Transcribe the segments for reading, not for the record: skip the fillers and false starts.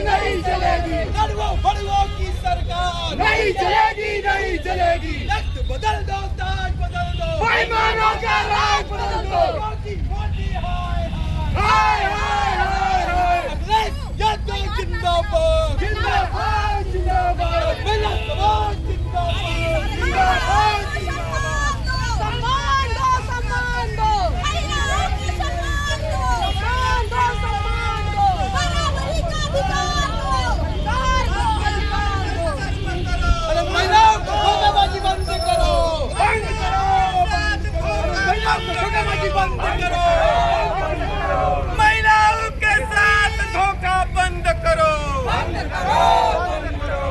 नहीं चलेगी, लड़वों बड़वों की सरकार नहीं चलेगी, नहीं चलेगी। तख्त बदल दो, ताज बदल दो, बेईमानों का राज बदल दो। मोदी मोदी हाय हाय हाय हाय हाय हाय, अखिलेश यादव जिंदाबाद, जिंदाबाद जिंदाबाद, मेरा समाज जिंदाबाद, जिंदाबाद। सम्मान दो, सम्मान दो, सम्मान दो, सम्मान दो, बराबरी का अधिकार दो, अधिकार दो। अरे महिलाओं को धोखेबाजी बंद करो, बंद करो, महिलाओं को धोखेबाजी बंद करो, महिलाओं के साथ धोखा बंद करो,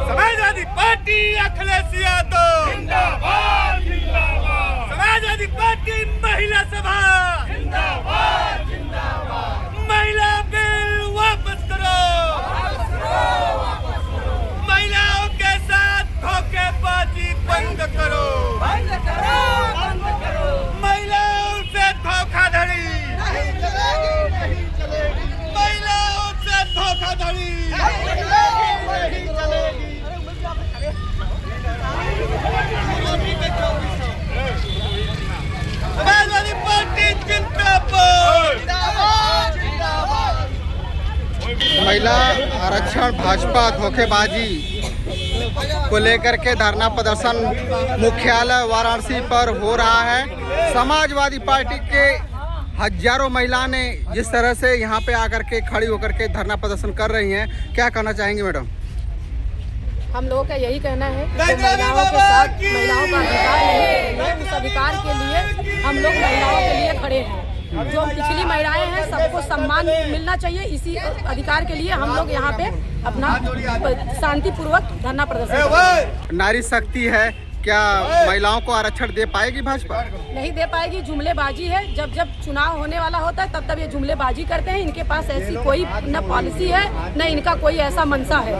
समाजवादी पार्टी अखिलेश यादव जिंदाबाद जिंदाबाद, समाजवादी पार्टी महिला सभा जिंदाबाद जिंदाबाद। महिला बिल वापस करो, महिलाओं के साथ धोखेबाजी बंद करो, बंद करो, बंद करो। महिलाओं से धोखाधड़ी, नहीं चलेगी, नहीं चलेगी, महिलाओं से धोखाधड़ी, नहीं चलेगी, नहीं चलेगी। समाजवादी पार्टी जिंदाबाद। जिंदाबाद जिंदाबाद। महिला आरक्षण भाजपा धोखेबाजी को लेकर के धरना प्रदर्शन मुख्यालय वाराणसी पर हो रहा है। समाजवादी पार्टी के हजारों महिला ने जिस तरह से यहाँ पे आकर के खड़ी होकर के धरना प्रदर्शन कर रही हैं, क्या कहना चाहेंगे मैडम? हम लोगों का यही कहना है कि महिलाओं के साथ महिलाओं का अधिकार नहीं, उस अधिकार के लिए हम लोग महिलाओं के लिए खड़े हैं। जो पिछली महिलाएं हैं सबको सम्मान मिलना चाहिए, इसी अधिकार के लिए हम लोग यहाँ पे अपना शांतिपूर्वक धरना प्रदर्शन कर रहे हैं। नारी शक्ति है, क्या महिलाओं को आरक्षण दे पाएगी भाजपा? नहीं दे पाएगी, जुमलेबाजी है। जब जब चुनाव होने वाला होता है तब तब ये जुमलेबाजी करते हैं। इनके पास ऐसी कोई न पॉलिसी है न इनका कोई ऐसा मंशा है।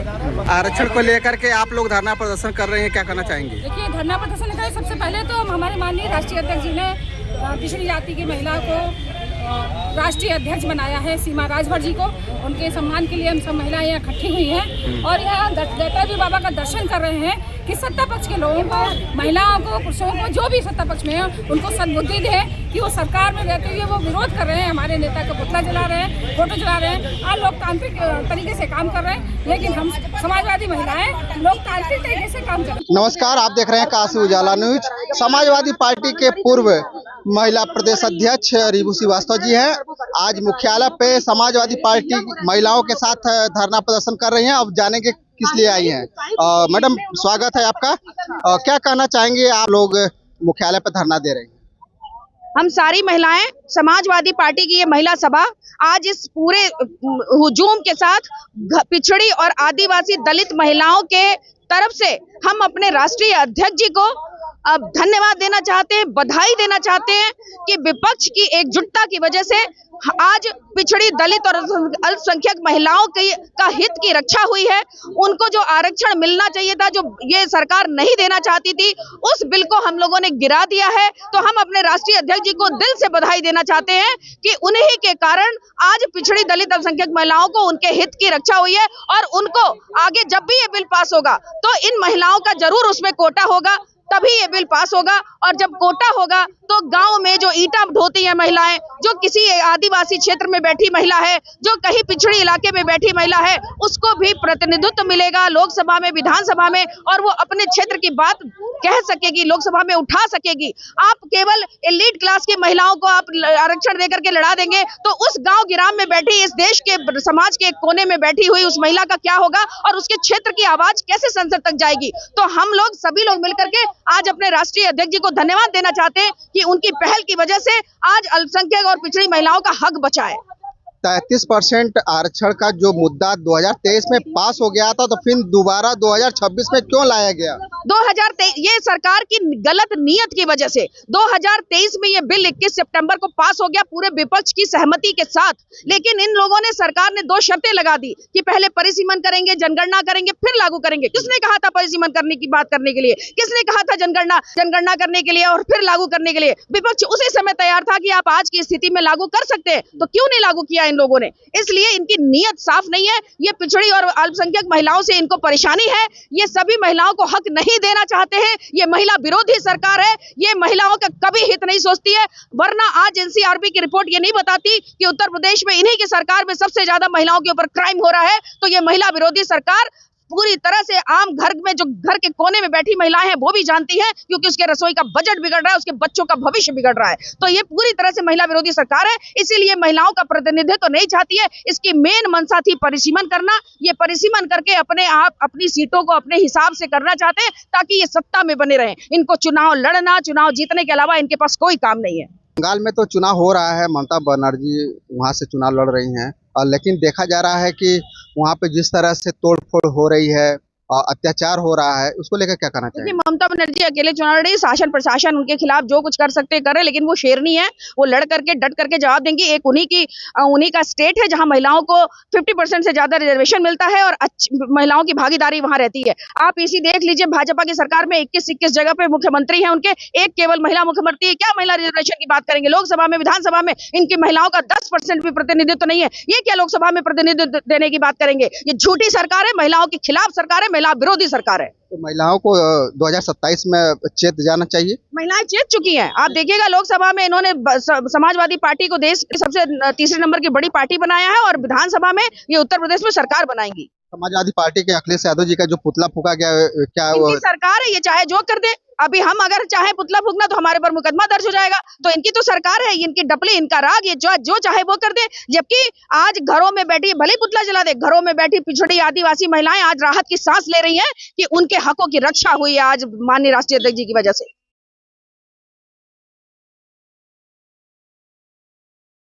आरक्षण को लेकर के आप लोग धरना प्रदर्शन कर रहे हैं, क्या कहना चाहेंगे? देखिए, धरना प्रदर्शन का सबसे पहले तो हमारे माननीय राष्ट्रीय अध्यक्ष जी ने पिछड़ी जाति की महिला को राष्ट्रीय अध्यक्ष बनाया है, सीमा राजभर जी को। उनके सम्मान के लिए हम सब महिलाएं यहाँ इकट्ठी हुई हैं और यहाँ दत्तात्रेय बाबा का दर्शन कर रहे हैं कि सत्ता पक्ष के लोगों को, महिलाओं को, पुरुषों को, जो भी सत्ता पक्ष में है उनको सद्बुद्धि दे कि वो सरकार में रहते हुए वो विरोध कर रहे हैं, हमारे नेता का पुतला जला रहे हैं, फोटो जला रहे हैं और लोकतांत्रिक तरीके से काम कर रहे हैं। लेकिन हम समाजवादी महिलाएं लोकतांत्रिक तरीके से काम कर रहे हैं। नमस्कार, आप देख रहे हैं काशी उजाला न्यूज। समाजवादी पार्टी के पूर्व महिला प्रदेश अध्यक्ष रिभु श्रीवास्तव जी हैं। आज मुख्यालय पे समाजवादी पार्टी महिलाओं के साथ धरना प्रदर्शन कर रही हैं। अब जानेंगे किस लिए आई हैं। मैडम, स्वागत है आपका। क्या कहना चाहेंगे, आप लोग मुख्यालय पे धरना दे रहे हैं? हम सारी महिलाएं समाजवादी पार्टी की ये महिला सभा आज इस पूरे हुजूम के साथ पिछड़ी और आदिवासी दलित महिलाओं के तरफ से हम अपने राष्ट्रीय अध्यक्ष जी को अब धन्यवाद देना चाहते हैं, बधाई देना चाहते हैं कि विपक्ष की एकजुटता की वजह से आज पिछड़ी दलित और अल्पसंख्यक महिलाओं का हित की रक्षा हुई है। उनको जो आरक्षण मिलना चाहिए था, जो ये सरकार नहीं देना चाहती थी, उस बिल को हम लोगों ने गिरा दिया है। तो हम अपने राष्ट्रीय अध्यक्ष जी को दिल से बधाई देना चाहते हैं कि उन्हीं के कारण आज पिछड़ी दलित अल्पसंख्यक महिलाओं को उनके हित की रक्षा हुई है और उनको आगे जब भी ये बिल पास होगा तो इन महिलाओं का जरूर उसमें कोटा होगा, तभी ये बिल पास होगा। और जब कोटा होगा तो गांव में जो ईंटा ढोती है महिलाएं, जो किसी आदिवासी क्षेत्र में बैठी महिला है, जो कहीं पिछड़ी इलाके में बैठी महिला है, उसको भी प्रतिनिधित्व मिलेगा लोकसभा में, विधानसभा में, और वो अपने क्षेत्र की बात कह सकेगी, लोकसभा में उठा सकेगी। आप केवल एलीट क्लास की महिलाओं को आप आरक्षण देकर के लड़ा देंगे तो उस गांव गिराम में बैठी, इस देश के समाज के कोने में बैठी हुई उस महिला का क्या होगा और उसके क्षेत्र की आवाज कैसे संसद तक जाएगी। तो हम लोग सभी लोग मिलकर के आज अपने राष्ट्रीय अध्यक्ष जी को धन्यवाद देना चाहते हैं कि उनकी पहल की वजह से आज अल्पसंख्यक और पिछड़ी महिलाओं का हक बचा है। 33% आरक्षण का जो मुद्दा 2023 में पास हो गया था, तो फिर दोबारा 2026 में क्यों लाया गया? 2023 ये सरकार की गलत नीयत की वजह से 2023 में ये बिल 21 सितंबर को पास हो गया पूरे विपक्ष की सहमति के साथ। लेकिन इन लोगों ने, सरकार ने 2 शर्तें लगा दी कि पहले परिसीमन करेंगे, जनगणना करेंगे, फिर लागू करेंगे। किसने कहा था परिसीमन करने की बात करने के लिए? किसने कहा था जनगणना करने के लिए और फिर लागू करने के लिए? विपक्ष उसी समय तैयार था कि आप आज की स्थिति में लागू कर सकते हैं, तो क्यों नहीं लागू किया इन लोगों ने, इसलिए इनकी नीयत साफ नहीं है। ये पिछड़ी और अल्पसंख्यक महिलाओं से इनको परेशानी है। ये सभी महिलाओं को हक नहीं देना चाहते हैं। ये महिला विरोधी सरकार है। ये महिलाओं का कभी हित नहीं सोचती है। वरना आज एनसीआरबी की रिपोर्ट ये नहीं बताती कि उत्तर प्रदेश में इन्हीं की सरकार में सबसे ज्यादा महिलाओं के ऊपर क्राइम हो रहा है। तो ये महिला विरोधी सरकार पूरी तरह से आम घर में जो घर के कोने में बैठी महिलाएं हैं वो भी जानती हैं, क्योंकि उसके रसोई का बजट बिगड़ रहा है, उसके बच्चों का भविष्य बिगड़ रहा है। तो ये पूरी तरह से महिला विरोधी सरकार है। इसीलिए महिलाओं का प्रतिनिधित्व तो नहीं चाहती है। इसकी मेन मंशा थी परिसीमन करना। ये परिसीमन करके अपने आप अपनी सीटों को अपने हिसाब से करना चाहते हैं ताकि ये सत्ता में बने रहें। इनको चुनाव लड़ना, चुनाव जीतने के अलावा इनके पास कोई काम नहीं है। बंगाल में तो चुनाव हो रहा है, ममता बनर्जी वहां से चुनाव लड़ रही हैं, लेकिन देखा जा रहा है कि वहां पे जिस तरह से तोड़फोड़ हो रही है, अत्याचार हो रहा है, उसको लेकर क्या कहना चाहिए? ममता बनर्जी अकेले चुनाव लड़ी, शासन प्रशासन उनके खिलाफ जो कुछ कर सकते करे, लेकिन वो शेरनी है। वो लड़ करके डट करके जवाब देंगी। एक उन्हीं का स्टेट है जहां महिलाओं को 50% से ज्यादा रिजर्वेशन मिलता है और महिलाओं की भागीदारी वहां रहती है। आप इसी देख लीजिए, भाजपा की सरकार में 21 जगह पे मुख्यमंत्री है उनके, एक केवल महिला मुख्यमंत्री है। क्या महिला रिजर्वेशन की बात करेंगे? लोकसभा में, विधानसभा में इनकी महिलाओं का 10% भी प्रतिनिधित्व नहीं है। ये क्या लोकसभा में प्रतिनिधित्व देने की बात करेंगे? ये झूठी सरकार है, महिलाओं के खिलाफ सरकार है, महिला विरोधी सरकार है। तो महिलाओं को 2027 में चेत जाना चाहिए। महिलाएं चेत चुकी हैं। आप देखिएगा, लोकसभा में इन्होंने समाजवादी पार्टी को देश की सबसे तीसरे नंबर की बड़ी पार्टी बनाया है और विधानसभा में ये उत्तर प्रदेश में सरकार बनाएंगी। समाजवादी पार्टी के अखिलेश यादव जी का जो पुतला फूका गया, क्या वो सरकार है? ये चाहे जो कर दे। अभी हम अगर चाहे पुतला फूकना तो हमारे पर मुकदमा दर्ज हो जाएगा। तो इनकी तो सरकार है, इनकी डपली, इनका राग, ये जो चाहे वो कर दे। जबकि आज घरों में बैठी, भले पुतला जला दे, घरों में बैठी पिछड़ी आदिवासी महिलाएं आज राहत की सांस ले रही हैं कि उनके हकों की रक्षा हुई है आज माननीय राष्ट्रीय अध्यक्ष जी की वजह से।